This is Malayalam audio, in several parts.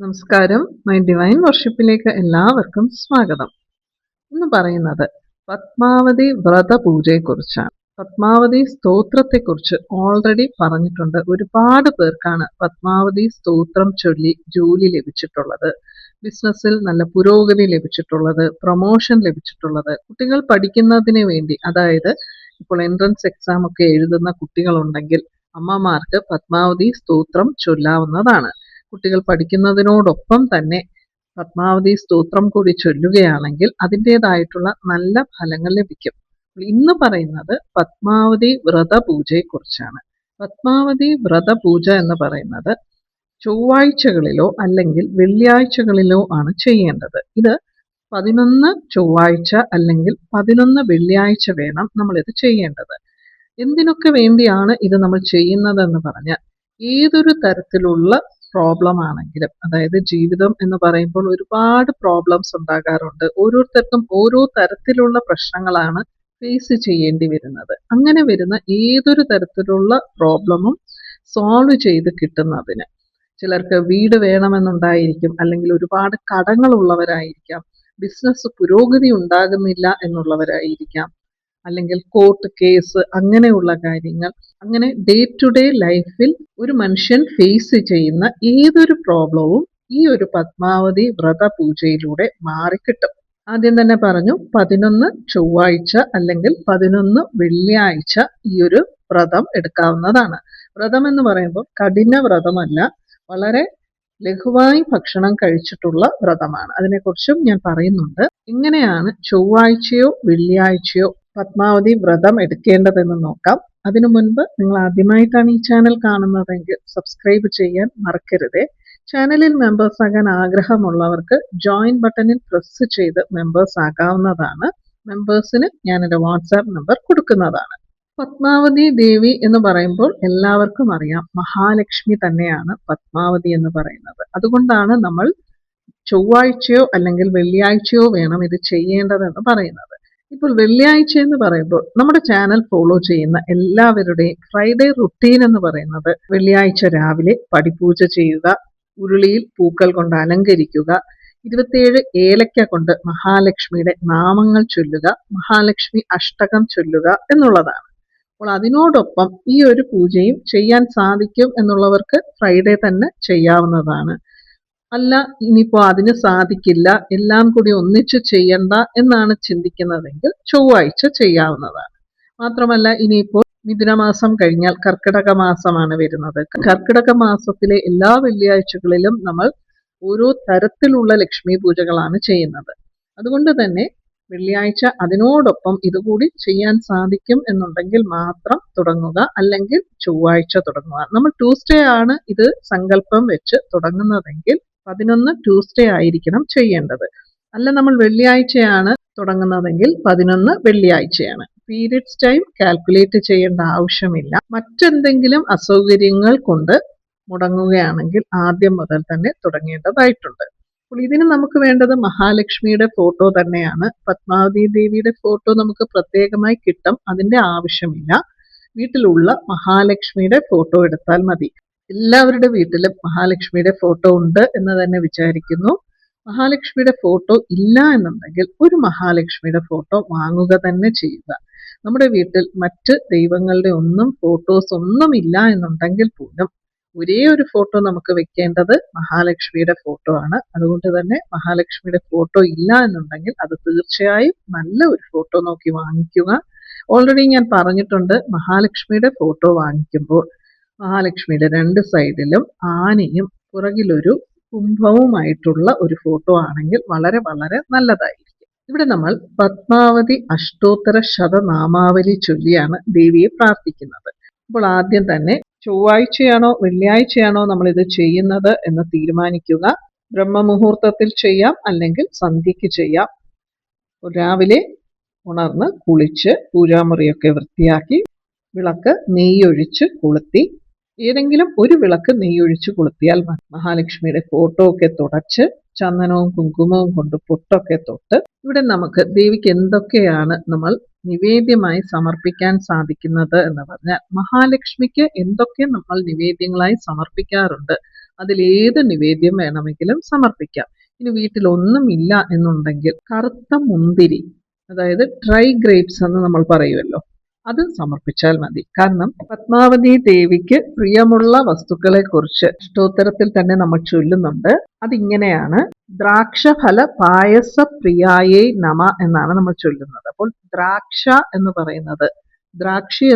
നമസ്കാരം. മൈ ഡിവൈൻ വർഷിപ്പിലേക്ക് എല്ലാവർക്കും സ്വാഗതം. ഇന്ന് പറയുന്നത് പത്മാവതി വ്രത പൂജയെക്കുറിച്ചാണ്. പത്മാവതി സ്തോത്രത്തെക്കുറിച്ച് ഓൾറെഡി പറഞ്ഞിട്ടുണ്ട്. ഒരുപാട് പേർക്കാണ് പത്മാവതി സ്തോത്രം ചൊല്ലി ജോലി ലഭിച്ചിട്ടുള്ളത്, ബിസിനസ്സിൽ നല്ല പുരോഗതി ലഭിച്ചിട്ടുള്ളത്, പ്രൊമോഷൻ ലഭിച്ചിട്ടുള്ളത്. കുട്ടികൾ പഠിക്കുന്നതിന് വേണ്ടി, അതായത് ഇപ്പോൾ എൻട്രൻസ് എക്സാം ഒക്കെ എഴുതുന്ന കുട്ടികളുണ്ടെങ്കിൽ അമ്മമാർക്ക് പത്മാവതി സ്തോത്രം ചൊല്ലാവുന്നതാണ്. കുട്ടികൾ പഠിക്കുന്നതിനോടൊപ്പം തന്നെ പത്മാവതി സ്തോത്രം കൂടി ചൊല്ലുകയാണെങ്കിൽ അതിൻ്റെതായിട്ടുള്ള നല്ല ഫലങ്ങൾ ലഭിക്കും. ഇന്ന് പറയുന്നത് പത്മാവതി വ്രത പൂജയെക്കുറിച്ചാണ്. പത്മാവതി വ്രത പൂജ എന്ന് പറയുന്നത് ചൊവ്വാഴ്ചകളിലോ അല്ലെങ്കിൽ വെള്ളിയാഴ്ചകളിലോ ആണ് ചെയ്യേണ്ടത്. ഇത് 11 ചൊവ്വാഴ്ച അല്ലെങ്കിൽ 11 വെള്ളിയാഴ്ച വേണം നമ്മളിത് ചെയ്യേണ്ടത്. എന്തിനൊക്കെ വേണ്ടിയാണ് ഇത് നമ്മൾ ചെയ്യുന്നതെന്ന് പറഞ്ഞാൽ, ഏതൊരു തരത്തിലുള്ള പ്രോബ്ലം ആണെങ്കിലും, അതായത് ജീവിതം എന്ന് പറയുമ്പോൾ ഒരുപാട് പ്രോബ്ലംസ് ഉണ്ടാകാറുണ്ട്. ഓരോരുത്തർക്കും ഓരോ തരത്തിലുള്ള പ്രശ്നങ്ങളാണ് ഫേസ് ചെയ്യേണ്ടി വരുന്നത്. അങ്ങനെ വരുന്ന ഏതൊരു തരത്തിലുള്ള പ്രോബ്ലമും സോൾവ് ചെയ്ത് കിട്ടുന്നതിന്, ചിലർക്ക് വീട് വേണമെന്നുണ്ടായിരിക്കും, അല്ലെങ്കിൽ ഒരുപാട് കടങ്ങളുള്ളവരായിരിക്കാം, ബിസിനസ് പുരോഗതി ഉണ്ടാകുന്നില്ല എന്നുള്ളവരായിരിക്കാം, അല്ലെങ്കിൽ കോർട്ട് കേസ്, അങ്ങനെയുള്ള കാര്യങ്ങൾ. അങ്ങനെ ഡേ ടു ഡേ ലൈഫിൽ ഒരു മനുഷ്യൻ ഫേസ് ചെയ്യുന്ന ഏതൊരു പ്രോബ്ലവും ഈ ഒരു പത്മാവതി വ്രത പൂജയിലൂടെ മാറിക്കിട്ടും. ആദ്യം തന്നെ പറഞ്ഞു, 11 ചൊവ്വാഴ്ച അല്ലെങ്കിൽ 11 വെള്ളിയാഴ്ച ഈ ഒരു വ്രതം എടുക്കാവുന്നതാണ്. വ്രതം എന്ന് പറയുമ്പോൾ കഠിന വ്രതമല്ല, വളരെ ലഘുവായി ഭക്ഷണം കഴിച്ചിട്ടുള്ള വ്രതമാണ്. അതിനെക്കുറിച്ചും ഞാൻ പറയുന്നുണ്ട്. ഇങ്ങനെയാണ് ചൊവ്വാഴ്ചയോ വെള്ളിയാഴ്ചയോ പത്മാവതി വ്രതം എടുക്കേണ്ടതെന്ന് നോക്കാം. അതിനു മുൻപ് നിങ്ങൾ ആദ്യമായിട്ടാണ് ഈ ചാനൽ കാണുന്നതെങ്കിൽ സബ്സ്ക്രൈബ് ചെയ്യാൻ മറക്കരുതേ. ചാനലിൽ മെമ്പേഴ്സ് ആകാൻ ആഗ്രഹമുള്ളവർക്ക് ജോയിൻ ബട്ടണിൽ പ്രസ് ചെയ്ത് മെമ്പേഴ്സ് ആകാവുന്നതാണ്. മെമ്പേഴ്സിന് ഞാൻ എൻ്റെ വാട്സാപ്പ് നമ്പർ കൊടുക്കുന്നതാണ്. പത്മാവതി ദേവി എന്ന് പറയുമ്പോൾ എല്ലാവർക്കും അറിയാം, മഹാലക്ഷ്മി തന്നെയാണ് പത്മാവതി എന്ന് പറയുന്നത്. അതുകൊണ്ടാണ് നമ്മൾ ചൊവ്വാഴ്ചയോ അല്ലെങ്കിൽ വെള്ളിയാഴ്ചയോ വേണം ഇത് ചെയ്യേണ്ടതെന്ന് പറയുന്നത്. ഇപ്പോൾ വെള്ളിയാഴ്ച എന്ന് പറയുമ്പോൾ നമ്മുടെ ചാനൽ ഫോളോ ചെയ്യുന്ന എല്ലാവരുടെയും ഫ്രൈഡേ റുട്ടീൻ എന്ന് പറയുന്നത് വെള്ളിയാഴ്ച രാവിലെ പടിപൂജ ചെയ്യുക, ഉരുളിയിൽ പൂക്കൾ കൊണ്ട് അലങ്കരിക്കുക, 27 ഏലക്ക കൊണ്ട് മഹാലക്ഷ്മിയുടെ നാമങ്ങൾ ചൊല്ലുക, മഹാലക്ഷ്മി അഷ്ടകം ചൊല്ലുക എന്നുള്ളതാണ്. അപ്പോൾ അതിനോടൊപ്പം ഈ ഒരു പൂജയും ചെയ്യാൻ സാധിക്കും എന്നുള്ളവർക്ക് ഫ്രൈഡേ തന്നെ ചെയ്യാവുന്നതാണ്. അല്ല, ഇനിയിപ്പോൾ അതിന് സാധിക്കില്ല, എല്ലാം കൂടി ഒന്നിച്ച് ചെയ്യണ്ട എന്നാണ് ചിന്തിക്കുന്നതെങ്കിൽ ചൊവ്വാഴ്ച ചെയ്യാവുന്നതാണ്. മാത്രമല്ല, ഇനിയിപ്പോൾ മിഥുനമാസം കഴിഞ്ഞാൽ കർക്കിടക മാസമാണ് വരുന്നത്. കർക്കിടക മാസത്തിലെ എല്ലാ വെള്ളിയാഴ്ചകളിലും നമ്മൾ ഓരോ തരത്തിലുള്ള ലക്ഷ്മി പൂജകളാണ് ചെയ്യുന്നത്. അതുകൊണ്ട് തന്നെ വെള്ളിയാഴ്ച അതിനോടൊപ്പം ഇതുകൂടി ചെയ്യാൻ സാധിക്കും എന്നുണ്ടെങ്കിൽ മാത്രം തുടങ്ങുക, അല്ലെങ്കിൽ ചൊവ്വാഴ്ച തുടങ്ങുക. നമ്മൾ ട്യൂസ്ഡേ ആണ് ഇത് സങ്കല്പം വെച്ച് തുടങ്ങുന്നതെങ്കിൽ 11 ട്യൂസ്ഡേ ആയിരിക്കണം ചെയ്യേണ്ടത്. അല്ല, നമ്മൾ വെള്ളിയാഴ്ചയാണ് തുടങ്ങുന്നതെങ്കിൽ 11 വെള്ളിയാഴ്ചയാണ്. പീരിയഡ്സ് ടൈം കാൽക്കുലേറ്റ് ചെയ്യേണ്ട ആവശ്യമില്ല. മറ്റെന്തെങ്കിലും അസൗകര്യങ്ങൾ കൊണ്ട് മുടങ്ങുകയാണെങ്കിൽ ആദ്യം മുതൽ തന്നെ തുടങ്ങേണ്ടതായിട്ടുണ്ട്. അപ്പോൾ ഇതിന് നമുക്ക് വേണ്ടത് മഹാലക്ഷ്മിയുടെ ഫോട്ടോ തന്നെയാണ്. പത്മാവതി ദേവിയുടെ ഫോട്ടോ നമുക്ക് പ്രത്യേകമായി കിട്ടും, അതിൻ്റെ ആവശ്യമില്ല. വീട്ടിലുള്ള മഹാലക്ഷ്മിയുടെ ഫോട്ടോ എടുത്താൽ മതി. എല്ലാവരുടെ വീട്ടിലും മഹാലക്ഷ്മിയുടെ ഫോട്ടോ ഉണ്ട് എന്ന് തന്നെ വിചാരിക്കുന്നു. മഹാലക്ഷ്മിയുടെ ഫോട്ടോ ഇല്ല എന്നുണ്ടെങ്കിൽ ഒരു മഹാലക്ഷ്മിയുടെ ഫോട്ടോ വാങ്ങുക തന്നെ ചെയ്യുക. നമ്മുടെ വീട്ടിൽ മറ്റ് ദൈവങ്ങളുടെ ഫോട്ടോസ് ഒന്നും ഇല്ല എന്നുണ്ടെങ്കിൽ പോലും ഒരേ ഒരു ഫോട്ടോ നമുക്ക് വെക്കേണ്ടത് മഹാലക്ഷ്മിയുടെ ഫോട്ടോ ആണ്. അതുകൊണ്ട് തന്നെ മഹാലക്ഷ്മിയുടെ ഫോട്ടോ ഇല്ല എന്നുണ്ടെങ്കിൽ അത് തീർച്ചയായും നല്ല ഒരു ഫോട്ടോ നോക്കി വാങ്ങിക്കുക. ഓൾറെഡി ഞാൻ പറഞ്ഞിട്ടുണ്ട്, മഹാലക്ഷ്മിയുടെ ഫോട്ടോ വാങ്ങിക്കുമ്പോൾ മഹാലക്ഷ്മിയുടെ 2 സൈഡിലും ആനയും പുറകിലൊരു കുംഭവുമായിട്ടുള്ള ഒരു ഫോട്ടോ ആണെങ്കിൽ വളരെ വളരെ നല്ലതായിരിക്കും. ഇവിടെ നമ്മൾ പത്മാവതി അഷ്ടോത്തര ശതനാമാവലി ചൊല്ലിയാണ് ദേവിയെ പ്രാർത്ഥിക്കുന്നത്. അപ്പോൾ ആദ്യം തന്നെ ചൊവ്വാഴ്ചയാണോ വെള്ളിയാഴ്ചയാണോ നമ്മൾ ഇത് ചെയ്യുന്നത് എന്ന് തീരുമാനിക്കുക. ബ്രഹ്മമുഹൂർത്തത്തിൽ ചെയ്യാം, അല്ലെങ്കിൽ സന്ധ്യയ്ക്ക് ചെയ്യാം. രാവിലെ ഉണർന്ന് കുളിച്ച് പൂജാമുറിയൊക്കെ വൃത്തിയാക്കി വിളക്ക് നെയ്യൊഴിച്ച് കൊളുത്തി, ഏതെങ്കിലും ഒരു വിളക്ക് നെയ്യൊഴിച്ച് കൊളുത്തിയാൽ മഹാലക്ഷ്മിയുടെ ഫോട്ടോ ഒക്കെ തുടച്ച് ചന്ദനവും കുങ്കുമവും കൊണ്ട് പൊട്ടൊക്കെ തൊട്ട്, ഇവിടെ നമുക്ക് ദേവിക്ക് എന്തൊക്കെയാണ് നമ്മൾ നിവേദ്യമായി സമർപ്പിക്കാൻ സാധിക്കുന്നത് എന്ന് പറഞ്ഞാൽ, മഹാലക്ഷ്മിക്ക് എന്തൊക്കെ നമ്മൾ നിവേദ്യങ്ങളായി സമർപ്പിക്കാറുണ്ട് അതിലേത് നിവേദ്യം വേണമെങ്കിലും സമർപ്പിക്കാം. ഇനി വീട്ടിലൊന്നുമില്ല എന്നുണ്ടെങ്കിൽ കറുത്ത മുന്തിരി, അതായത് ഡ്രൈ ഗ്രേപ്സ് എന്ന് നമ്മൾ പറയുമല്ലോ, അത് സമർപ്പിച്ചാൽ മതി. കാരണം പത്മാവതി ദേവിക്ക് പ്രിയമുള്ള വസ്തുക്കളെ കുറിച്ച് അഷ്ടോത്തരത്തിൽ തന്നെ നമ്മൾ ചൊല്ലുന്നുണ്ട്. അതിങ്ങനെയാണ്: ദ്രാക്ഷഫല പായസ പ്രിയായേ നമ എന്നാണ് നമ്മൾ ചൊല്ലുന്നത്. അപ്പോൾ ദ്രാക്ഷി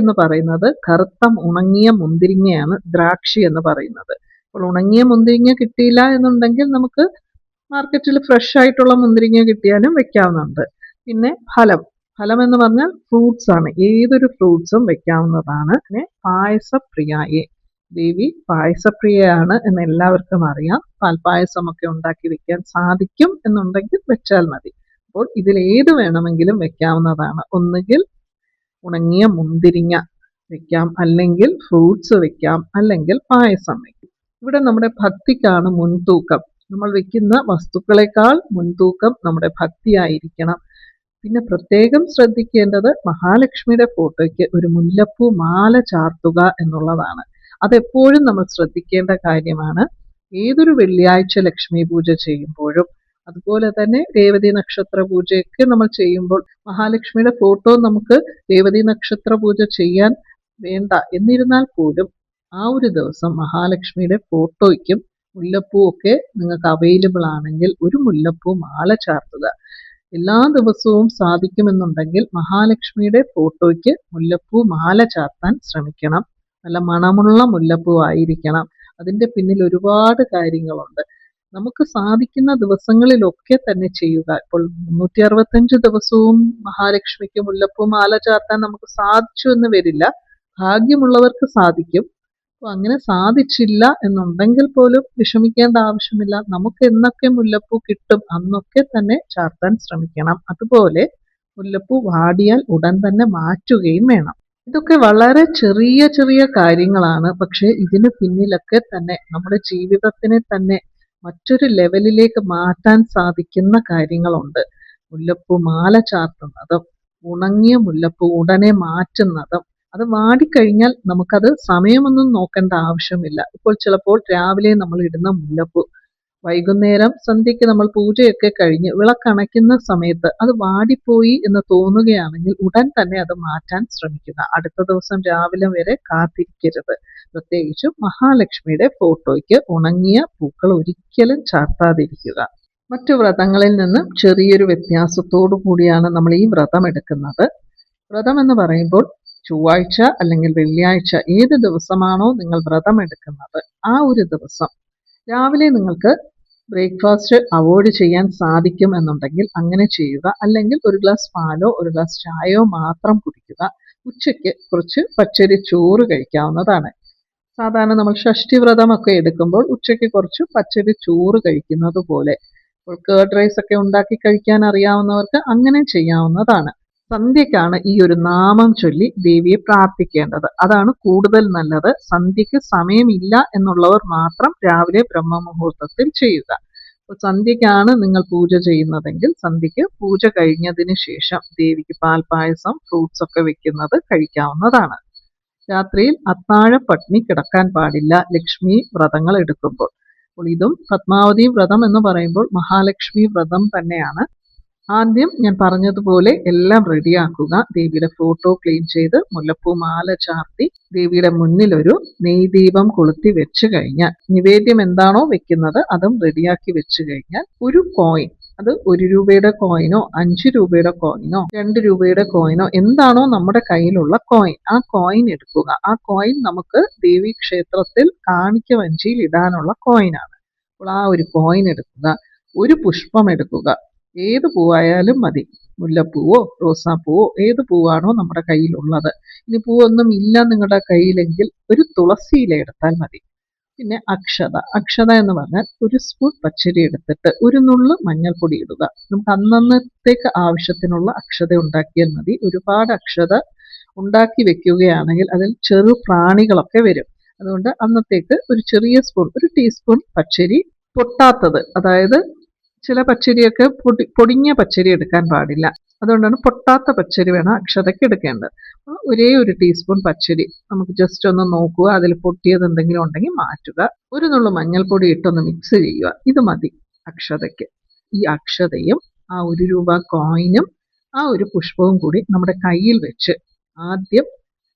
എന്ന് പറയുന്നത് കറുത്ത ഉണങ്ങിയ മുന്തിരിങ്ങയാണ് ദ്രാക്ഷി എന്ന് പറയുന്നത്. അപ്പോൾ ഉണങ്ങിയ മുന്തിരിങ്ങ കിട്ടിയില്ല എന്നുണ്ടെങ്കിൽ നമുക്ക് മാർക്കറ്റിൽ ഫ്രഷ് ആയിട്ടുള്ള മുന്തിരിങ്ങ കിട്ടിയാലും വെക്കാവുന്നുണ്ട്. പിന്നെ ഫലം എന്ന് പറഞ്ഞാൽ ഫ്രൂട്ട്സ് ആണ്. ഏതൊരു ഫ്രൂട്ട്സും വെക്കാവുന്നതാണ്. പിന്നെ പായസപ്രിയായെ, ദേവി പായസപ്രിയയാണ് എന്ന് എല്ലാവർക്കും അറിയാം. പാൽപ്പായസമൊക്കെ ഉണ്ടാക്കി വെക്കാൻ സാധിക്കും എന്നുണ്ടെങ്കിൽ വെച്ചാൽ മതി. അപ്പോൾ ഇതിലേത് വേണമെങ്കിലും വെക്കാവുന്നതാണ്. ഒന്നുകിൽ ഉണങ്ങിയ മുന്തിരിങ്ങ വെക്കാം, അല്ലെങ്കിൽ ഫ്രൂട്ട്സ് വെക്കാം, അല്ലെങ്കിൽ പായസം വെക്കാം. ഇവിടെ നമ്മുടെ ഭക്തിക്കാണ് മുൻതൂക്കം. നമ്മൾ വെക്കുന്ന വസ്തുക്കളെക്കാൾ മുൻതൂക്കം നമ്മുടെ ഭക്തിയായിരിക്കണം. പിന്നെ പ്രത്യേകം ശ്രദ്ധിക്കേണ്ടത് മഹാലക്ഷ്മിയുടെ ഫോട്ടോയ്ക്ക് ഒരു മുല്ലപ്പൂ മാല ചാർത്തുക എന്നുള്ളതാണ്. അതെപ്പോഴും നമ്മൾ ശ്രദ്ധിക്കേണ്ട കാര്യമാണ്. ഏതൊരു വെള്ളിയാഴ്ച ലക്ഷ്മി പൂജ ചെയ്യുമ്പോഴും അതുപോലെ തന്നെ രേവതി നക്ഷത്ര പൂജയൊക്കെ നമ്മൾ ചെയ്യുമ്പോൾ മഹാലക്ഷ്മിയുടെ ഫോട്ടോ നമുക്ക് രേവതി നക്ഷത്ര പൂജ ചെയ്യാൻ വേണ്ട എന്നിരുന്നാൽ പോലും ആ ഒരു ദിവസം മഹാലക്ഷ്മിയുടെ ഫോട്ടോയ്ക്കും മുല്ലപ്പൂ ഒക്കെ നിങ്ങൾക്ക് അവൈലബിൾ ആണെങ്കിൽ ഒരു മുല്ലപ്പൂ മാല ചാർത്തുക. എല്ലാ ദിവസവും സാധിക്കുമെന്നുണ്ടെങ്കിൽ മഹാലക്ഷ്മിയുടെ ഫോട്ടോയ്ക്ക് മുല്ലപ്പൂ മാല ചാർത്താൻ ശ്രമിക്കണം. നല്ല മണമുള്ള മുല്ലപ്പൂ ആയിരിക്കണം. അതിൻ്റെ പിന്നിൽ ഒരുപാട് കാര്യങ്ങളുണ്ട്. നമുക്ക് സാധിക്കുന്ന ദിവസങ്ങളിലൊക്കെ തന്നെ ചെയ്യുക. ഇപ്പോൾ 365 ദിവസവും മഹാലക്ഷ്മിക്ക് മുല്ലപ്പൂ മാല ചാർത്താൻ നമുക്ക് സാധിച്ചു എന്ന് വരില്ല. ഭാഗ്യമുള്ളവർക്ക് സാധിക്കും. അപ്പോൾ അങ്ങനെ സാധിച്ചില്ല എന്നുണ്ടെങ്കിൽ പോലും വിഷമിക്കേണ്ട ആവശ്യമില്ല. നമുക്ക് എന്നൊക്കെ മുല്ലപ്പൂ കിട്ടും അന്നൊക്കെ തന്നെ ചാർത്താൻ ശ്രമിക്കണം. അതുപോലെ മുല്ലപ്പൂ വാടിയാൽ ഉടൻ തന്നെ മാറ്റുകയും വേണം. ഇതൊക്കെ വളരെ ചെറിയ ചെറിയ കാര്യങ്ങളാണ്. പക്ഷെ ഇതിന് പിന്നിലൊക്കെ തന്നെ നമ്മുടെ ജീവിതത്തിനെ തന്നെ മറ്റൊരു ലെവലിലേക്ക് മാറ്റാൻ സാധിക്കുന്ന കാര്യങ്ങളുണ്ട്. മുല്ലപ്പൂ മാല ചാർത്തുന്നതും ഉണങ്ങിയ മുല്ലപ്പൂ ഉടനെ മാറ്റുന്നതും, അത് വാടിക്കഴിഞ്ഞാൽ നമുക്കത് സമയമൊന്നും നോക്കേണ്ട ആവശ്യമില്ല. ഇപ്പോൾ ചിലപ്പോൾ രാവിലെ നമ്മൾ ഇടുന്ന മുല്ലപ്പൂ വൈകുന്നേരം സന്ധ്യയ്ക്ക് നമ്മൾ പൂജയൊക്കെ കഴിഞ്ഞ് വിളക്കണയ്ക്കുന്ന സമയത്ത് അത് വാടിപ്പോയി എന്ന് തോന്നുകയാണെങ്കിൽ ഉടൻ തന്നെ അത് മാറ്റാൻ ശ്രമിക്കുക. അടുത്ത ദിവസം രാവിലെ വരെ കാത്തിരിക്കരുത്. പ്രത്യേകിച്ചും മഹാലക്ഷ്മിയുടെ ഫോട്ടോയ്ക്ക് ഉണങ്ങിയ പൂക്കൾ ഒരിക്കലും ചാർത്താതിരിക്കുക. മറ്റു വ്രതങ്ങളിൽ നിന്നും ചെറിയൊരു വ്യത്യാസത്തോടു കൂടിയാണ് നമ്മൾ ഈ വ്രതം എടുക്കുന്നത്. വ്രതം എന്ന് പറയുമ്പോൾ ചൊവ്വാഴ്ച അല്ലെങ്കിൽ വെള്ളിയാഴ്ച ഏത് ദിവസമാണോ നിങ്ങൾ വ്രതം എടുക്കുന്നത് ആ ഒരു ദിവസം രാവിലെ നിങ്ങൾക്ക് ബ്രേക്ക്ഫാസ്റ്റ് അവോയ്ഡ് ചെയ്യാൻ സാധിക്കും എന്നുണ്ടെങ്കിൽ അങ്ങനെ ചെയ്യുക. അല്ലെങ്കിൽ ഒരു ഗ്ലാസ് പാലോ ഒരു ഗ്ലാസ് ചായയോ മാത്രം കുടിക്കുക. ഉച്ചയ്ക്ക് കുറച്ച് പച്ചരി ചോറ് കഴിക്കാവുന്നതാണ്. സാധാരണ നമ്മൾ ഷഷ്ടി വ്രതമൊക്കെ എടുക്കുമ്പോൾ ഉച്ചയ്ക്ക് കുറച്ച് പച്ചരി ചോറ് കഴിക്കുന്നത് പോലെ. ഇപ്പോൾ കേർഡ് റൈസ് ഒക്കെ ഉണ്ടാക്കി കഴിക്കാൻ അറിയാവുന്നവർക്ക് അങ്ങനെ ചെയ്യാവുന്നതാണ്. സന്ധ്യക്കാണ് ഈ ഒരു നാമം ചൊല്ലി ദേവിയെ പ്രാർത്ഥിക്കേണ്ടത്. അതാണ് കൂടുതൽ നല്ലത്. സന്ധ്യയ്ക്ക് സമയമില്ല എന്നുള്ളവർ മാത്രം രാവിലെ ബ്രഹ്മമുഹൂർത്തത്തിൽ ചെയ്യുക. അപ്പോൾ സന്ധ്യക്കാണ് നിങ്ങൾ പൂജ ചെയ്യുന്നതെങ്കിൽ സന്ധ്യയ്ക്ക് പൂജ കഴിഞ്ഞതിന് ശേഷം ദേവിക്ക് പാൽപ്പായസം ഫ്രൂട്ട്സ് ഒക്കെ വെക്കുന്നത് കഴിക്കാവുന്നതാണ്. രാത്രിയിൽ അത്താഴ പട്ടിണി കിടക്കാൻ പാടില്ല ലക്ഷ്മി വ്രതങ്ങൾ എടുക്കുമ്പോൾ. അപ്പോൾ ഇതും പത്മാവതി വ്രതം എന്ന് പറയുമ്പോൾ മഹാലക്ഷ്മി വ്രതം തന്നെയാണ്. ആദ്യം ഞാൻ പറഞ്ഞതുപോലെ എല്ലാം റെഡിയാക്കുക. ദേവിയുടെ ഫോട്ടോ ക്ലീൻ ചെയ്ത് മുല്ലപ്പൂ മാല ചാർത്തി ദേവിയുടെ മുന്നിൽ ഒരു നെയ്ദീപം കൊളുത്തി വെച്ച് കഴിഞ്ഞാൽ നിവേദ്യം എന്താണോ വെക്കുന്നത് അതും റെഡിയാക്കി വെച്ച് കഴിഞ്ഞാൽ ഒരു കോയിൻ, അത് 1 രൂപയുടെ കോയിനോ 5 രൂപയുടെ കോയിനോ 2 രൂപയുടെ കോയിനോ എന്താണോ നമ്മുടെ കയ്യിലുള്ള കോയിൻ, ആ കോയിൻ എടുക്കുക. ആ കോയിൻ നമുക്ക് ദേവി ക്ഷേത്രത്തിൽ കാണിക്ക വഞ്ചിയിൽ ഇടാനുള്ള കോയിനാണ്. അപ്പോൾ ആ ഒരു കോയിൻ എടുക്കുക. ഒരു പുഷ്പം എടുക്കുക. ഏത് പൂവായാലും മതി. മുല്ലപ്പൂവോ റോസാപ്പൂവോ ഏത് പൂവാണോ നമ്മുടെ കയ്യിലുള്ളത്. ഇനി പൂവൊന്നും ഇല്ല നിങ്ങളുടെ കയ്യിലെങ്കിൽ ഒരു തുളസി ഇല എടുത്താൽ മതി. പിന്നെ അക്ഷത എന്ന് പറഞ്ഞാൽ ഒരു സ്പൂൺ പച്ചരി എടുത്തിട്ട് ഒരു നുള്ള് മഞ്ഞൾപ്പൊടി ഇടുക. നമുക്ക് അന്നന്നത്തേക്ക് ആവശ്യത്തിനുള്ള അക്ഷത ഉണ്ടാക്കിയാൽ മതി. ഒരുപാട് അക്ഷത ഉണ്ടാക്കി വെക്കുകയാണെങ്കിൽ അതിൽ ചെറു പ്രാണികളൊക്കെ വരും. അതുകൊണ്ട് അന്നത്തേക്ക് ഒരു ചെറിയ സ്പൂൺ, ഒരു ടീസ്പൂൺ പച്ചരി പൊട്ടാത്തത്, അതായത് ചില പച്ചരിയൊക്കെ പൊടിഞ്ഞ പച്ചരി എടുക്കാൻ പാടില്ല. അതുകൊണ്ടാണ് പൊട്ടാത്ത പച്ചരി വേണം അക്ഷതയ്ക്ക് എടുക്കേണ്ടത്. ഒരേ ഒരു ടീസ്പൂൺ പച്ചരി നമുക്ക് ജസ്റ്റ് ഒന്ന് നോക്കുക, അതിൽ പൊട്ടിയത് എന്തെങ്കിലും ഉണ്ടെങ്കിൽ മാറ്റുക. ഒരു നുള്ളു മഞ്ഞൾപ്പൊടി ഇട്ടൊന്ന് മിക്സ് ചെയ്യുക. ഇത് മതി അക്ഷതയ്ക്ക്. ഈ അക്ഷതയും ആ 1 രൂപ കോയിനും ആ ഒരു പുഷ്പവും കൂടി നമ്മുടെ കയ്യിൽ വെച്ച് ആദ്യം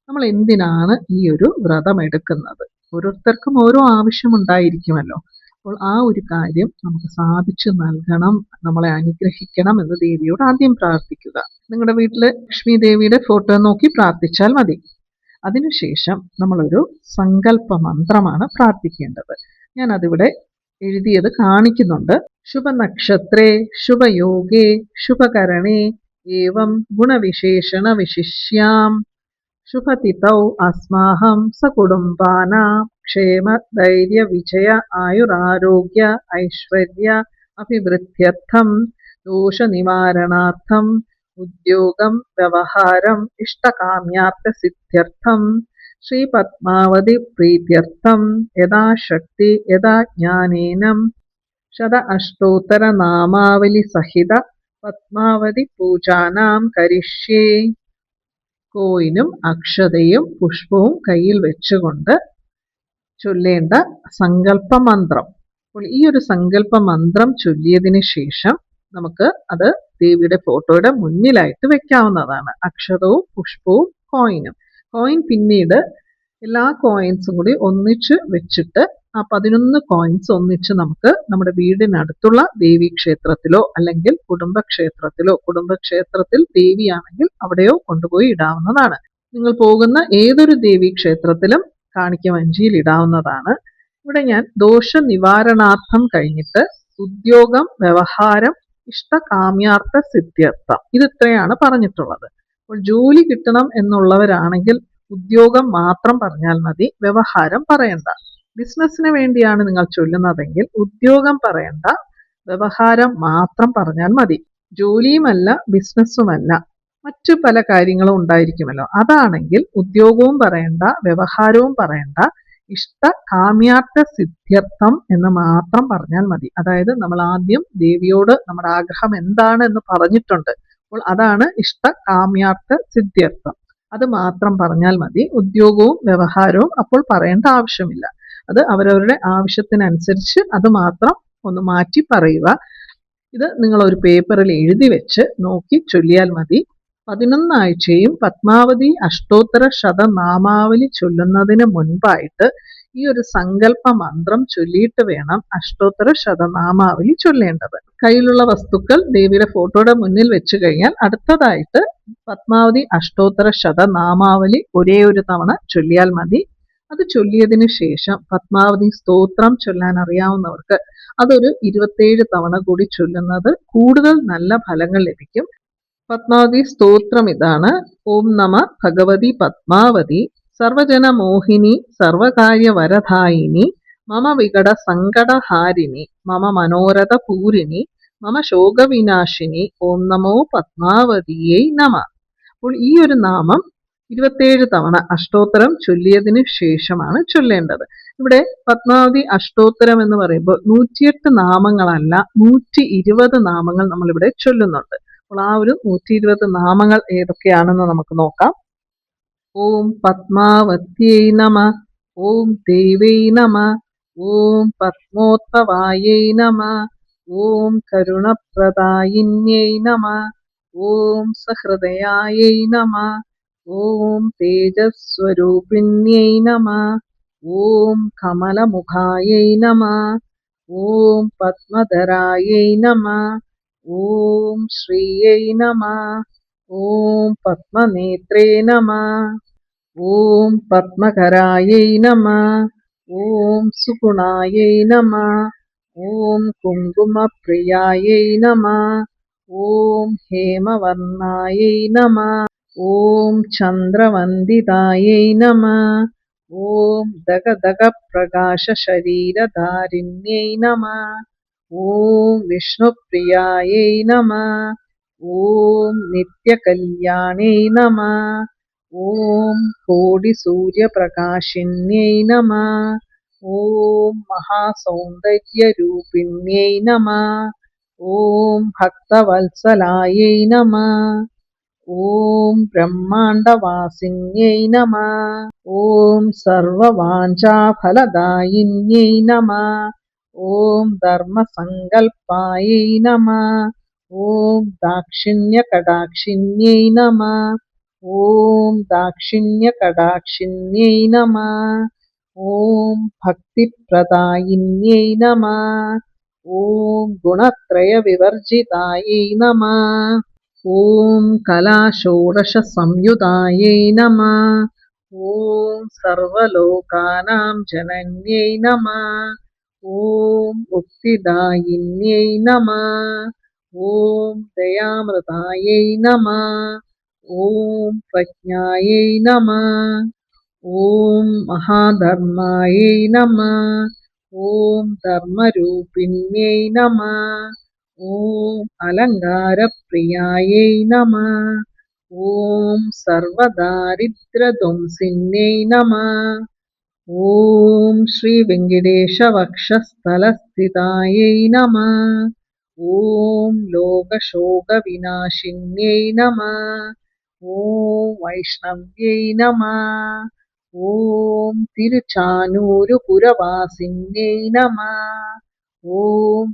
നമ്മൾ എന്തിനാണ് ഈ ഒരു വ്രതം എടുക്കുന്നത്, ഓരോരുത്തർക്കും ഓരോ ആവശ്യമുണ്ടായിരിക്കുമല്ലോ. അപ്പോൾ ആ ഒരു കാര്യം നമുക്ക് സാധിച്ചു നൽകണം, നമ്മളെ അനുഗ്രഹിക്കണം എന്ന് ദേവിയോട് ആദ്യം പ്രാർത്ഥിക്കുക. നിങ്ങളുടെ വീട്ടിൽ ലക്ഷ്മി ദേവിയുടെ ഫോട്ടോ നോക്കി പ്രാർത്ഥിച്ചാൽ മതി. അതിനുശേഷം നമ്മളൊരു സങ്കല്പ മന്ത്രമാണ് പ്രാർത്ഥിക്കേണ്ടത്. ഞാൻ അതിവിടെ എഴുതിയത് കാണിക്കുന്നുണ്ട്. ശുഭനക്ഷത്രേ ശുഭയോഗേ ശുഭകരണേ ഏവം ഗുണവിശേഷണ വിശിഷ്യാം ശുഭതിഥൗ അസ്മാഹം സകുടുംബാനാം ക്ഷേമ ധൈര്യ വിജയ ആയുരാരോഗ്യ ഐശ്വര്യ അഭിവൃദ്ധ്യർത്ഥം ദോഷനിവാരണാർത്ഥം ഉദ്യോഗം വ്യവഹാരം ഇഷ്ടകാമ്യാർത്ഥസിദ്ധ്യർത്ഥം ശ്രീപത്മാവതി പ്രീത്യർത്ഥം യഥാശക്തി യഥാ ജ്ഞാനേനം ശത അഷ്ടോത്തരനാമാവലി സഹിത പത്മാവതി പൂജാനാം കരിഷ്യേ. കോയിനും അക്ഷതയും പുഷ്പവും കയ്യിൽ വെച്ചുകൊണ്ട് ചൊല്ലേണ്ട സങ്കല്പ മന്ത്രം. അപ്പോൾ ഈ ഒരു സങ്കല്പ മന്ത്രം ചൊല്ലിയതിന് ശേഷം നമുക്ക് അത് ദേവിയുടെ ഫോട്ടോയുടെ മുന്നിലായിട്ട് വെക്കാവുന്നതാണ്. അക്ഷതവും പുഷ്പവും കോയിനും. കോയിൻ പിന്നീട് എല്ലാ കോയിൻസും കൂടി ഒന്നിച്ച് വെച്ചിട്ട് ആ 11 കോയിൻസ് ഒന്നിച്ച് നമുക്ക് നമ്മുടെ വീടിനടുത്തുള്ള ദേവീക്ഷേത്രത്തിലോ അല്ലെങ്കിൽ കുടുംബക്ഷേത്രത്തിൽ ദേവിയാണെങ്കിൽ അവിടെയോ കൊണ്ടുപോയി ഇടാവുന്നതാണ്. നിങ്ങൾ പോകുന്ന ഏതൊരു ദേവീക്ഷേത്രത്തിലും കാണിക്ക വഞ്ചിയിൽ ഇടാവുന്നതാണ്. ഇവിടെ ഞാൻ ദോഷ നിവാരണാർത്ഥം കഴിഞ്ഞിട്ട് ഉദ്യോഗം വ്യവഹാരം ഇഷ്ടകാമ്യാർത്ഥ സിദ്ധ്യർത്ഥം ഇതിത്രയാണ് പറഞ്ഞിട്ടുള്ളത്. അപ്പോൾ ജോലി കിട്ടണം എന്നുള്ളവരാണെങ്കിൽ ഉദ്യോഗം മാത്രം പറഞ്ഞാൽ മതി, വ്യവഹാരം പറയണ്ട. ബിസിനസ്സിന് വേണ്ടിയാണ് നിങ്ങൾ ചൊല്ലുന്നതെങ്കിൽ ഉദ്യോഗം പറയണ്ട, വ്യവഹാരം മാത്രം പറഞ്ഞാൽ മതി. ജോലിയുമല്ല ബിസിനസ്സുമല്ല മറ്റു പല കാര്യങ്ങളും ഉണ്ടായിരിക്കുമല്ലോ, അതാണെങ്കിൽ ഉദ്യോഗവും പറയണ്ട വ്യവഹാരവും പറയണ്ട, ഇഷ്ട കാമ്യാർത്ഥ സിദ്ധ്യർത്ഥം എന്ന് മാത്രം പറഞ്ഞാൽ മതി. അതായത് നമ്മൾ ആദ്യം ദേവിയോട് നമ്മുടെ ആഗ്രഹം എന്താണ് എന്ന് പറഞ്ഞിട്ടുണ്ട്. അപ്പോൾ അതാണ് ഇഷ്ട കാമ്യാർത്ഥ സിദ്ധ്യർത്ഥം. അത് മാത്രം പറഞ്ഞാൽ മതി. ഉദ്യോഗവും വ്യവഹാരവും അപ്പോൾ പറയേണ്ട ആവശ്യമില്ല. അത് അവരവരുടെ ആവശ്യത്തിനനുസരിച്ച് അത് മാത്രം ഒന്ന് മാറ്റി പറയുക. ഇത് നിങ്ങൾ ഒരു പേപ്പറിൽ എഴുതി വെച്ച് നോക്കി ചൊല്ലിയാൽ മതി. 11 ആഴ്ചയും പത്മാവതി അഷ്ടോത്തര ശതനാമാവലി ചൊല്ലുന്നതിന് മുൻപായിട്ട് ഈ ഒരു സങ്കല്പ മന്ത്രം ചൊല്ലിയിട്ട് വേണം അഷ്ടോത്തര ശതനാമാവലി ചൊല്ലേണ്ടത്. കയ്യിലുള്ള വസ്തുക്കൾ ദേവിയുടെ ഫോട്ടോയുടെ മുന്നിൽ വെച്ച് കഴിഞ്ഞാൽ അടുത്തതായിട്ട് പത്മാവതി അഷ്ടോത്തര ശതനാമാവലി ഒരേ ഒരു തവണ ചൊല്ലിയാൽ മതി. അത് ചൊല്ലിയതിനു ശേഷം പത്മാവതി സ്തോത്രം ചൊല്ലാൻ അറിയാവുന്നവർക്ക് അതൊരു 27 തവണ കൂടി ചൊല്ലുന്നത് കൂടുതൽ നല്ല ഫലങ്ങൾ ലഭിക്കും. പത്മാവതി സ്തോത്രം ഇതാണ്. ഓം നമ ഭഗവതി പത്മാവതി സർവജന മോഹിനി സർവകാര്യ വരദായിനി മമ വികട സങ്കടഹാരിണി മമ മനോരഥ പൂരിണി മമ ശോകവിനാശിനി ഓം നമോ പത്മാവതിയേ നമ. അപ്പോൾ ഈ ഒരു നാമം 27 തവണ അഷ്ടോത്തരം ചൊല്ലിയതിന് ശേഷമാണ് ചൊല്ലേണ്ടത്. ഇവിടെ പത്മാവതി അഷ്ടോത്തരം എന്ന് പറയുമ്പോൾ 108 നാമങ്ങളല്ല 120 നാമങ്ങൾ നമ്മളിവിടെ ചൊല്ലുന്നുണ്ട്. അപ്പോൾ ആ ഒരു 120 നാമങ്ങൾ ഏതൊക്കെയാണെന്ന് നമുക്ക് നോക്കാം. ഓം പത്മാവത്യൈ നമ, ഓം ദേവൈ നമ, ഓം പത്മോത്ഭവായൈ നമ, ഓം കരുണപ്രദായിന്യൈ നമ, ഓം സഹൃദയായൈ നമ, ഓം തേജസ്വരൂപിണ്യൈ നമ, ഓം കമലമുഖായൈ നമ, ഓം പത്മധരായൈ നമ, ഓം ശ്രീയൈ നമ, ഓം പത്മനേത്രേ നമ, ഓം പത്മകരായൈ നമ, ഓം സുഗുണായൈ നമ, ഓം കുങ്കുമപ്രിയായൈ നമ, ഓം ഹേമവർണായൈ നമ, ഓം ചന്ദ്രവന്ദിതായൈ നമ, ഓം ദഗദഗപ്രകാശശരീരധാരിണ്യൈ നമ, ഓം വിഷ്ണുപ്രിയായൈ നമ, ഓം നിത്യകല്യാണൈ നമ, ഓം കോടിസൂര്യപ്രകാശിന്യൈ നമ, ഓം മഹാസൗന്ദര്യരൂപിണ്യൈ നമ, ॐ भक्तवत्सलायै नमः। ॐ ब्रह्माण्डवासिन्यै नमः। ॐ सर्ववाञ्छाफलदायिन्यै नमः। ॐ धर्मसङ्कल्पायै नमः। ॐ दाक्षिण्यकटाक्षिण्यै नमः। ॐ दाक्षिण्यकटाक्षिण्यै नमः। ॐ भक्तिप्रदायिन्यै नमः। ॐ गुणत्रयविवर्जितायै नमः। ॐ कलाषोडशसंयुतायै नमः। ॐ सर्वलोकानां जनन्यै नमः। ॐ मुक्तिदायिन्यै नमः। ॐ दयामृतायै नमः। ॐ प्रज्ञायै नमः। ॐ महाधर्मायै नमः। ॐ धर्मरूपिण्यै नमः। ॐ अलङ्कारप्रियायै नमः। ॐ सर्वदारिद्र्यध्वंसिन्यै नमः। ॐ श्रीवेङ्कटेशवक्षस्थलस्थितायै नमः। ॐ लोकशोकविनाशिन्यै नमः। ॐ वैष्णव्यै नमः। ॐ तिरुचानूरुपुरवासिन्यै नमः। ॐ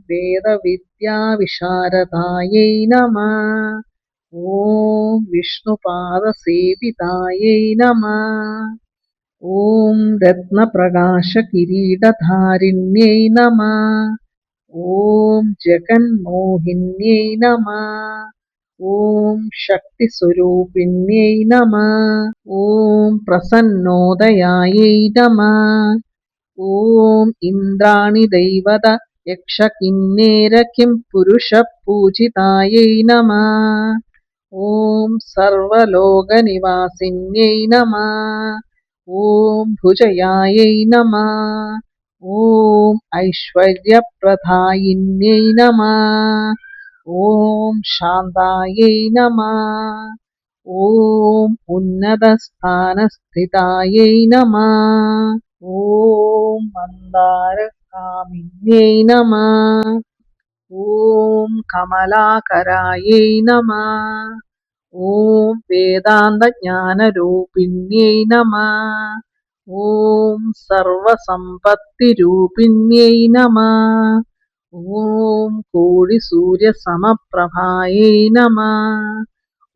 वेदविद्याविशारदायै नमः। ॐ विष्णुपादसेवितायै नमः। ॐ रत्नप्रकाशकिरीटधारिण्यै नमः। ॐ जगन्मोहिन्यै नमः। ॐ शक्तिस्वरूपिण्यै नमः। ॐ प्रसन्नोदयायै नमः। ॐ इन्द्राणिदैवत यक्षकिन्नेरकिंपुरुषपूजितायै नमः। ॐ सर्वलोकनिवासिन्यै नमः। ॐ भुजयायै नमः। ॐ ऐश्वर्यप्रदायिन्यै नमः। ॐ शान्तायै नमः। ॐ उन्नतस्थानस्थितायै नमः। ॐ मन्दारकामिन्यै नमः। ॐ कमलाकरायै नमः। ॐ वेदान्तज्ञानरूपिण्यै नमः। ॐ सर्वसम्पत्तिरूपिण्यै नमः। ॐ कोटिसूर्यसमप्रभायै नमः।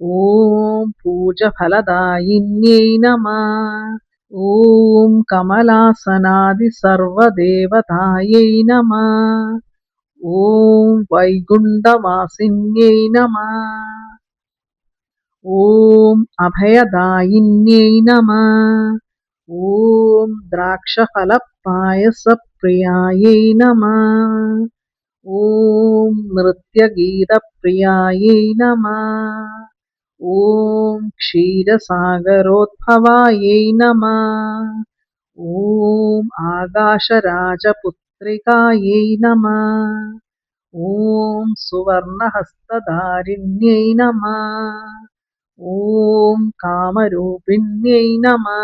ॐ पूजफलदायिन्यै नमः। ॐ कमलासनादिसर्वदेवतायै नमः। ॐ वैकुण्ठवासिन्यै नमः। ॐ अभयदायिन्यै नमः। ॐ द्राक्षफलपायसप्रियायै नमः। ॐ नृत्यगीतप्रियायै नमः। ॐ क्षीरसागरोद्भवायै नमः। ॐ आकाशराजपुत्रिकायै नमः। ॐ सुवर्णहस्तधारिण्यै नमः। ॐ कामरूपिण्यै नमः।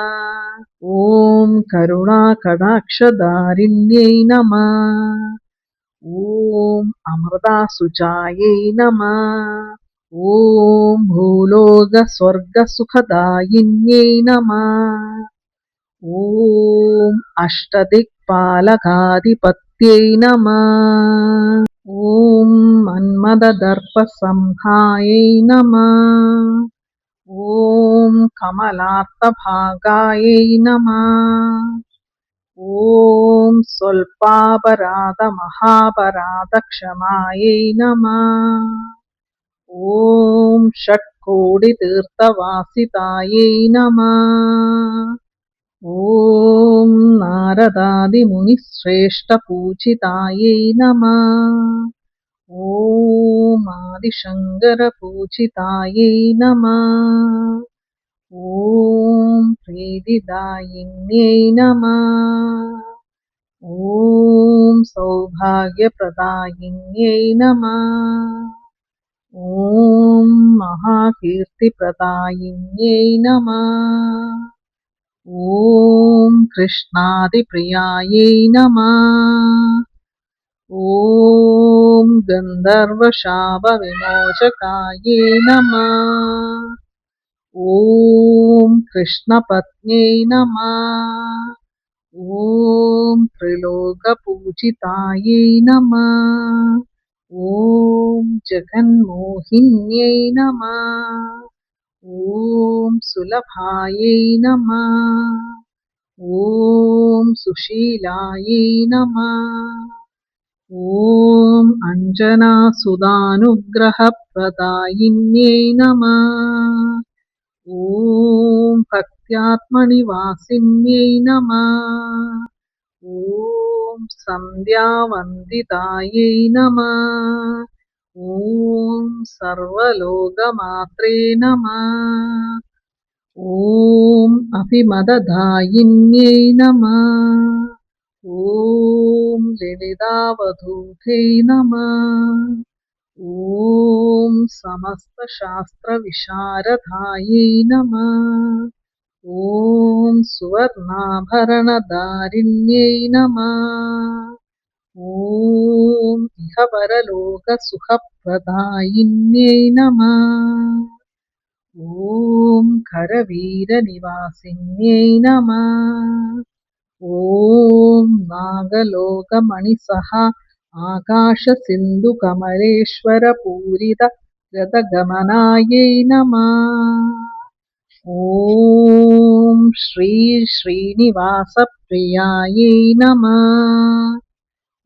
ॐ करुणाकटाक्षधारिण्यै नमः। ॐ अमृतासुजायै नमः। ॐ भूलोकस्वर्गसुखदायिन्यै नमः। ॐ अष्टदिक्पालकाधिपत्यै नमः। ॐ मन्मथदर्पसंहायै नमः। ॐ कमलार्थभागायै नमः। ॐ स्वल्पापराधमहापराधक्षमायै नमः। ॐ षट्कोटितीर्थवासितायै नमः। ॐ नारदादिमुनिश्रेष्ठपूजितायै नमः। ॐ आदिशङ्करपूजितायै नमः। ॐ प्रीतिदायिन्यै नमः। ॐ सौभाग्यप्रदायिन्यै नमः। ॐ महाकीर्तिप्रदायिन्यै नमः। ॐ कृष्णादिप्रियायै नमः। ॐ गन्धर्वशापविमोचकायै नमः। ॐ कृष्णपत्न्यै नमः। ॐ त्रिलोकपूजितायै नमः। ॐ जगन्मोहिन्यै नमः। ॐ सुलभायै नमः। ॐ सुशीलायै नमः। ॐ अञ्जनासुधानुग्रहप्रदायिन्यै नमः। ॐ भक्त्यात्मनिवासिन्यै नमः। ॐ सन्ध्यावन्दितायै नमः। ॐ सर्वलोकमात्रे नमः। ॐ अभिमददायिन्यै नमः। ॐ ललितावधूते नमः। ॐ समस्तशास्त्रविशारदायै नमः। ॐ सुवर्णाभरणधारिण्यै नमः। ॐ इहपरलोकसुखप्रदायिन्यै नमः। ॐ करवीरनिवासिन्यै नमः। ॐ नागलोकमणिसह आकाशसिन्धुकमलेश्वरपूरितगतगमनायै नमः। ॐ श्री श्रीनिवासप्रियायै नमः।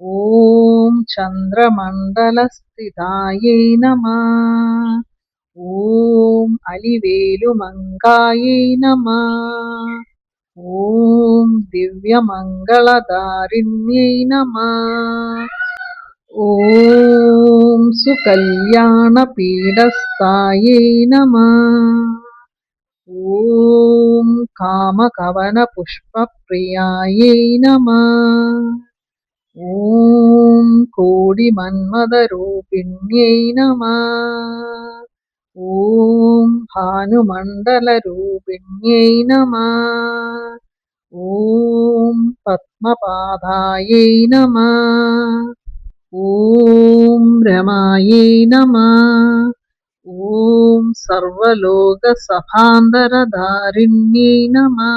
ॐ चन्द्रमण्डलस्थितायै नमः। ॐ अलिवेलुमङ्गायै नमः। ॐ दिव्यमङ्गलदारिण्यै नमः। ॐ सुकल्याणपीडस्थायै नमः। ॐ कामकवनपुष्पप्रियायै नमः। ॐ कोडिमन्मदरूपिण्यै नमः। ॐ भानुमण्डलरूपिण्यै नमः। ॐ पद्मपादायै नमः। ॐ रमायै नमः। ॐ सर्वलोकसभान्धरधारिण्यै नमः।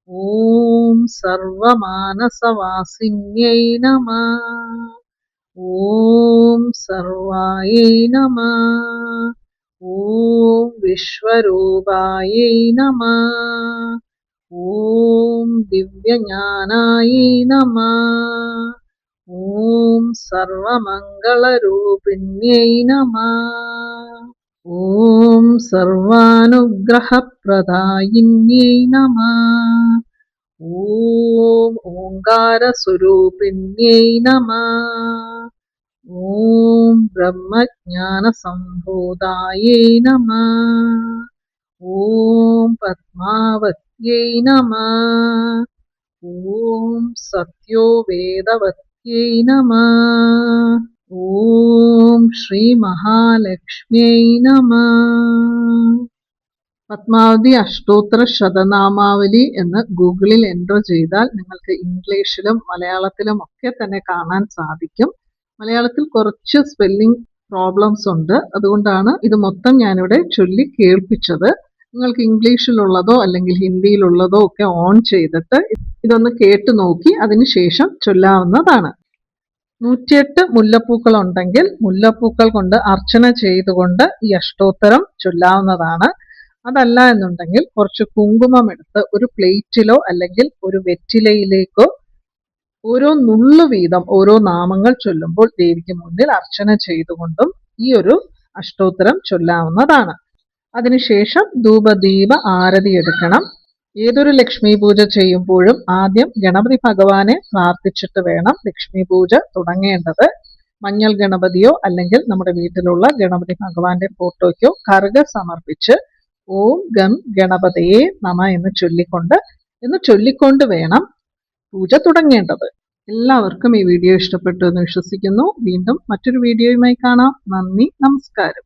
ॐ सर्वमानसवासिन्यै नमः। ॐ सर्वायै नमः। ॐ विश्वरूपायै नमः। ॐ दिव्यज्ञानायै नमः। ॐ सर्वमङ्गलरूपिण्यै नमः। ॐ सर्वानुग्रहप्रदायिन्यै नमः। ॐ ओङ्कारस्वरूपिण्यै नमः। ॐ ब्रह्मज्ञानसम्भूतायै नमः। ॐ पद्मावत्यै नमः। ॐ सत्योवेदवत्यै नमः। ॐ श्रीमहालक्ष्म्यै नमः. പത്മാവതി അഷ്ടോത്തര ശതനാമാവലി എന്ന് ഗൂഗിളിൽ എൻ്റർ ചെയ്താൽ നിങ്ങൾക്ക് ഇംഗ്ലീഷിലും മലയാളത്തിലും ഒക്കെ തന്നെ കാണാൻ സാധിക്കും. മലയാളത്തിൽ കുറച്ച് സ്പെല്ലിംഗ് പ്രോബ്ലംസ് ഉണ്ട്, അതുകൊണ്ടാണ് ഇത് മൊത്തം ഞാനിവിടെ ചൊല്ലി കേൾപ്പിച്ചത്. നിങ്ങൾക്ക് ഇംഗ്ലീഷിലുള്ളതോ അല്ലെങ്കിൽ ഹിന്ദിയിലുള്ളതോ ഒക്കെ ഓൺ ചെയ്തിട്ട് ഇതൊന്ന് കേട്ടു നോക്കി അതിനുശേഷം ചൊല്ലാവുന്നതാണ്. 108 മുല്ലപ്പൂക്കൾ ഉണ്ടെങ്കിൽ മുല്ലപ്പൂക്കൾ കൊണ്ട് അർച്ചന ചെയ്തുകൊണ്ട് ഈ അഷ്ടോത്തരം ചൊല്ലാവുന്നതാണ്. അതല്ല എന്നുണ്ടെങ്കിൽ കുറച്ച് കുങ്കുമം എടുത്ത് ഒരു പ്ലേറ്റിലോ അല്ലെങ്കിൽ ഒരു വെറ്റിലയിലേക്കോ ഓരോ നുള്ളു വീതം ഓരോ നാമങ്ങൾ ചൊല്ലുമ്പോൾ ദേവിക്ക് മുന്നിൽ അർച്ചന ചെയ്തുകൊണ്ടും ഈ ഒരു അഷ്ടോത്തരം ചൊല്ലാവുന്നതാണ്. അതിനുശേഷം ധൂപദീപ ആരതി എടുക്കണം. ഏതൊരു ലക്ഷ്മി പൂജ ചെയ്യുമ്പോഴും ആദ്യം ഗണപതി ഭഗവാനെ പ്രാർത്ഥിച്ചിട്ട് വേണം ലക്ഷ്മി പൂജ തുടങ്ങേണ്ടത്. മഞ്ഞൾ ഗണപതിയോ അല്ലെങ്കിൽ നമ്മുടെ വീട്ടിലുള്ള ഗണപതി ഭഗവാന്റെ ഫോട്ടോയ്ക്കോ കറുക സമർപ്പിച്ച് ഓം ഗം ഗണപതയെ നമ എന്ന് ചൊല്ലിക്കൊണ്ട് വേണം പൂജ തുടങ്ങേണ്ടത്. എല്ലാവർക്കും ഈ വീഡിയോ ഇഷ്ടപ്പെട്ടു എന്ന് വിശ്വസിക്കുന്നു. വീണ്ടും മറ്റൊരു വീഡിയോയുമായി കാണാം. നന്ദി, നമസ്കാരം.